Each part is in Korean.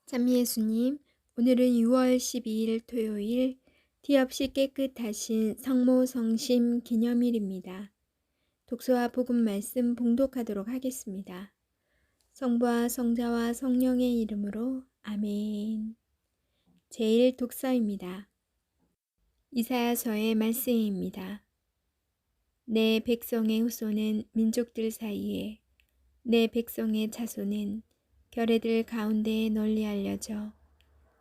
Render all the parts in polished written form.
참미예수님, 오늘은 6월 12일 토요일 티 없이 깨끗하신 성모 성심 기념일입니다. 독서와 복음 말씀 봉독하도록 하겠습니다. 성부와 성자와 성령의 이름으로 아멘. 제1 독서입니다. 이사야서의 말씀입니다. 내 백성의 후손은 민족들 사이에, 내 백성의 자손은 결의들 가운데에 널리 알려져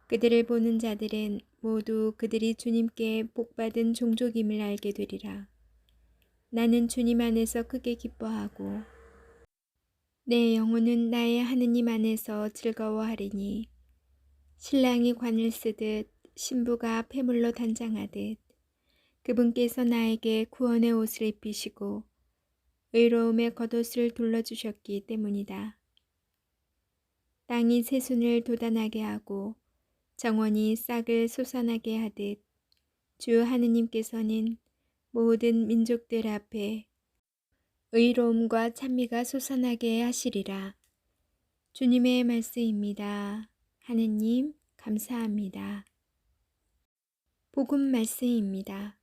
그들을 보는 자들은 모두 그들이 주님께 복받은 종족임을 알게 되리라. 나는 주님 안에서 크게 기뻐하고 내 영혼은 나의 하느님 안에서 즐거워하리니 신랑이 관을 쓰듯 신부가 폐물로 단장하듯 그분께서 나에게 구원의 옷을 입히시고 의로움의 겉옷을 둘러주셨기 때문이다. 땅이 새순을 돋아나게 하고 정원이 싹을 솟아나게 하듯 주 하느님께서는 모든 민족들 앞에 의로움과 찬미가 솟아나게 하시리라. 주님의 말씀입니다. 하느님 감사합니다. 복음 말씀입니다.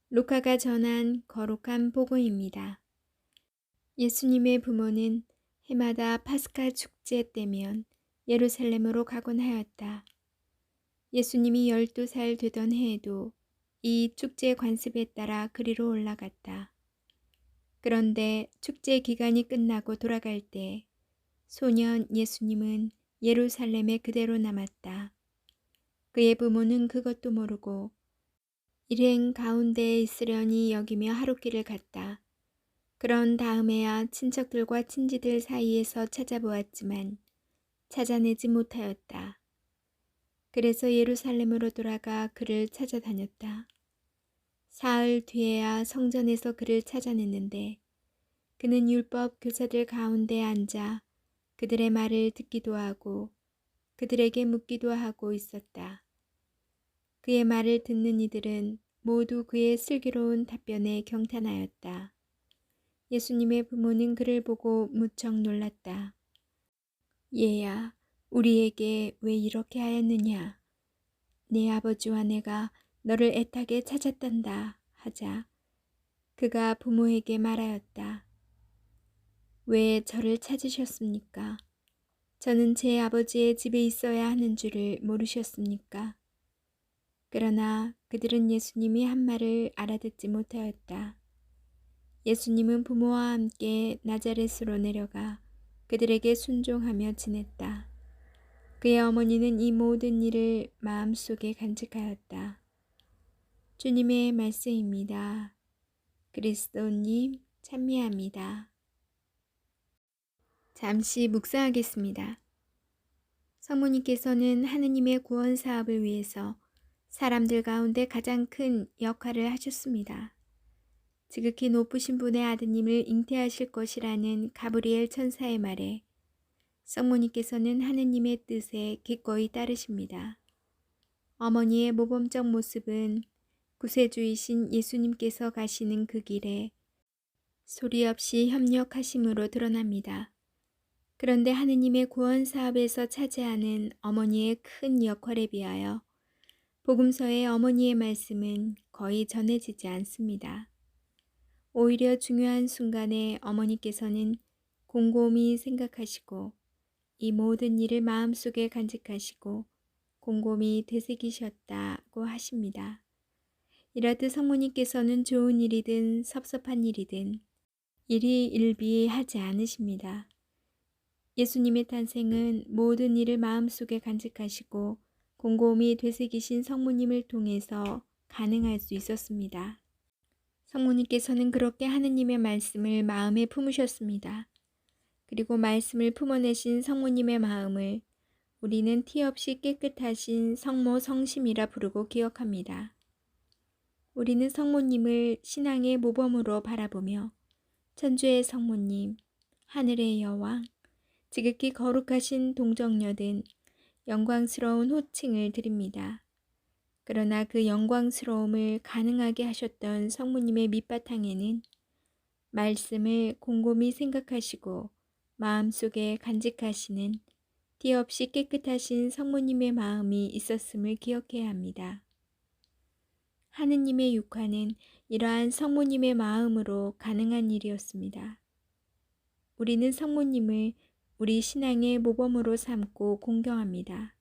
루카가 전한 거룩한 복음입니다. 예수님의 부모는 해마다 파스카 축제 때면 예루살렘으로 가곤 하였다. 예수님이 12살 되던 해에도 이 축제 관습에 따라 그리로 올라갔다. 그런데 축제 기간이 끝나고 돌아갈 때 소년 예수님은 예루살렘에 그대로 남았다. 그의 부모는 그것도 모르고 일행 가운데에 있으려니 여기며 하룻길을 갔다. 그런 다음에야 친척들과 친지들 사이에서 찾아보았지만 찾아내지 못하였다. 그래서 예루살렘으로 돌아가 그를 찾아다녔다. 사흘 뒤에야 성전에서 그를 찾아냈는데 그는 율법 교사들 가운데 앉아 그들의 말을 듣기도 하고 그들에게 묻기도 하고 있었다. 그의 말을 듣는 이들은 모두 그의 슬기로운 답변에 경탄하였다. 예수님의 부모는 그를 보고 무척 놀랐다. 얘야, 우리에게 왜 이렇게 하였느냐? 네 아버지와 내가 너를 애타게 찾았단다 하자 그가 부모에게 말하였다. 왜 저를 찾으셨습니까? 저는 제 아버지의 집에 있어야 하는 줄을 모르셨습니까? 그러나 그들은 예수님이 한 말을 알아듣지 못하였다. 예수님은 부모와 함께 나자렛으로 내려가 그들에게 순종하며 지냈다. 그의 어머니는 이 모든 일을 마음속에 간직하였다. 주님의 말씀입니다. 그리스도님 찬미합니다. 잠시 묵상하겠습니다. 성모님께서는 하느님의 구원 사업을 위해서 사람들 가운데 가장 큰 역할을 하셨습니다. 지극히 높으신 분의 아드님을 잉태하실 것이라는 가브리엘 천사의 말에 성모님께서는 하느님의 뜻에 기꺼이 따르십니다. 어머니의 모범적 모습은 구세주이신 예수님께서 가시는 그 길에 소리 없이 협력하심으로 드러납니다. 그런데 하느님의 구원 사업에서 차지하는 어머니의 큰 역할에 비하여 복음서의 어머니의 말씀은 거의 전해지지 않습니다. 오히려 중요한 순간에 어머니께서는 곰곰이 생각하시고 이 모든 일을 마음속에 간직하시고 곰곰이 되새기셨다고 하십니다. 이렇듯 성모님께서는 좋은 일이든 섭섭한 일이든 일희일비하지 않으십니다. 예수님의 탄생은 모든 일을 마음속에 간직하시고 곰곰이 되새기신 성모님을 통해서 가능할 수 있었습니다. 성모님께서는 그렇게 하느님의 말씀을 마음에 품으셨습니다. 그리고 말씀을 품어내신 성모님의 마음을 우리는 티 없이 깨끗하신 성모 성심이라 부르고 기억합니다. 우리는 성모님을 신앙의 모범으로 바라보며 천주의 성모님, 하늘의 여왕, 지극히 거룩하신 동정녀 등 영광스러운 호칭을 드립니다. 그러나 그 영광스러움을 가능하게 하셨던 성모님의 밑바탕에는 말씀을 곰곰이 생각하시고 마음속에 간직하시는 티 없이 깨끗하신 성모님의 마음이 있었음을 기억해야 합니다. 하느님의 육화는 이러한 성모님의 마음으로 가능한 일이었습니다. 우리는 성모님을 우리 신앙의 모범으로 삼고 공경합니다.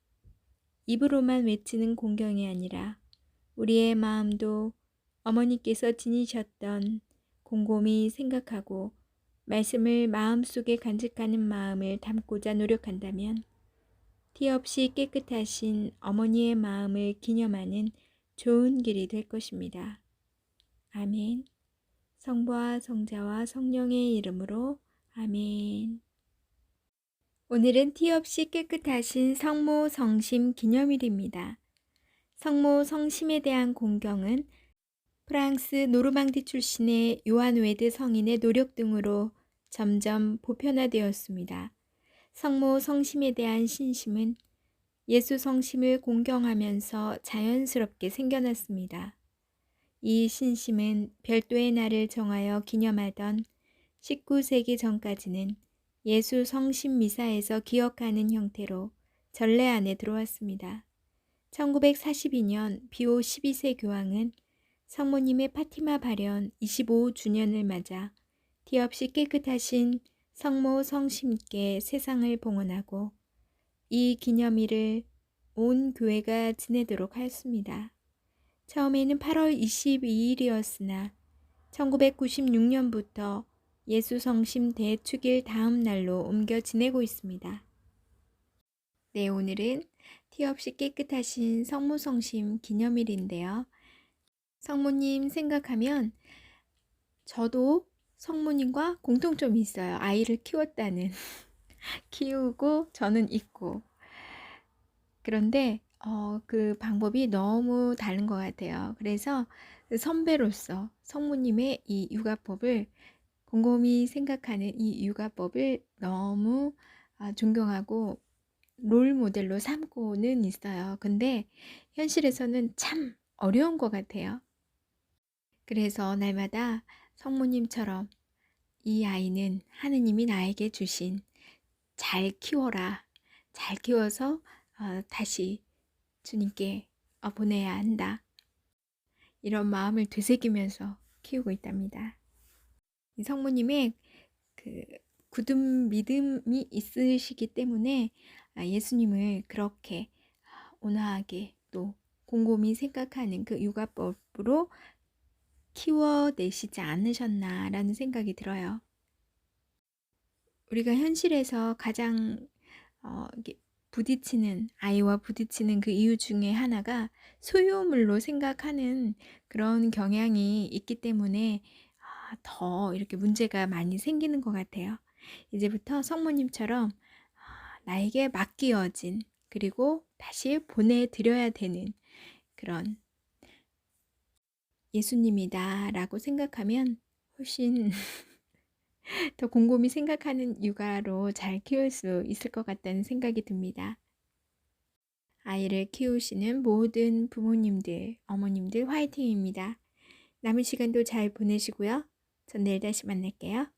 입으로만 외치는 공경이 아니라 우리의 마음도 어머니께서 지니셨던 곰곰이 생각하고 말씀을 마음속에 간직하는 마음을 담고자 노력한다면 티 없이 깨끗하신 어머니의 마음을 기념하는 좋은 길이 될 것입니다. 아멘. 성부와 성자와 성령의 이름으로 아멘. 오늘은 티 없이 깨끗하신 성모 성심 기념일입니다. 성모 성심에 대한 공경은 프랑스 노르망디 출신의 요한 웨드 성인의 노력 등으로 점점 보편화되었습니다. 성모 성심에 대한 신심은 예수 성심을 공경하면서 자연스럽게 생겨났습니다. 이 신심은 별도의 날을 정하여 기념하던 19세기 전까지는 예수 성심 미사에서 기억하는 형태로 전례 안에 들어왔습니다. 1942년 비오 12세 교황은 성모님의 파티마 발현 25주년을 맞아 티 없이 깨끗하신 성모 성심께 세상을 봉헌하고 이 기념일을 온 교회가 지내도록 하였습니다. 처음에는 8월 22일이었으나 1996년부터 예수 성심 대축일 다음 날로 옮겨 지내고 있습니다. 네, 오늘은 티 없이 깨끗하신 성모 성심 기념일인데요. 성모님 생각하면 저도 성모님과 공통점이 있어요. 아이를 키웠다는. 키우고 저는 있고. 그런데 그 방법이 너무 다른 것 같아요. 그래서 선배로서 성모님의 이 육아법을 곰곰이 생각하는 이 육아법을 너무 존경하고 롤 모델로 삼고는 있어요. 근데 현실에서는 참 어려운 것 같아요. 그래서 날마다 성모님처럼 이 아이는 하느님이 나에게 주신 잘 키워라. 잘 키워서 다시 주님께 보내야 한다. 이런 마음을 되새기면서 키우고 있답니다. 이 성모님의 그 굳은 믿음이 있으시기 때문에 예수님을 그렇게 온화하게 또 곰곰이 생각하는 그 육아법으로 키워내시지 않으셨나라는 생각이 들어요. 우리가 현실에서 가장 아이와 부딪히는 그 이유 중에 하나가 소유물로 생각하는 그런 경향이 있기 때문에 더 이렇게 문제가 많이 생기는 것 같아요. 이제부터 성모님처럼 나에게 맡기어진 그리고 다시 보내드려야 되는 그런 예수님이다 라고 생각하면 훨씬 더 곰곰이 생각하는 육아로 잘 키울 수 있을 것 같다는 생각이 듭니다. 아이를 키우시는 모든 부모님들, 어머님들 화이팅입니다. 남은 시간도 잘 보내시고요. 전 내일 다시 만날게요.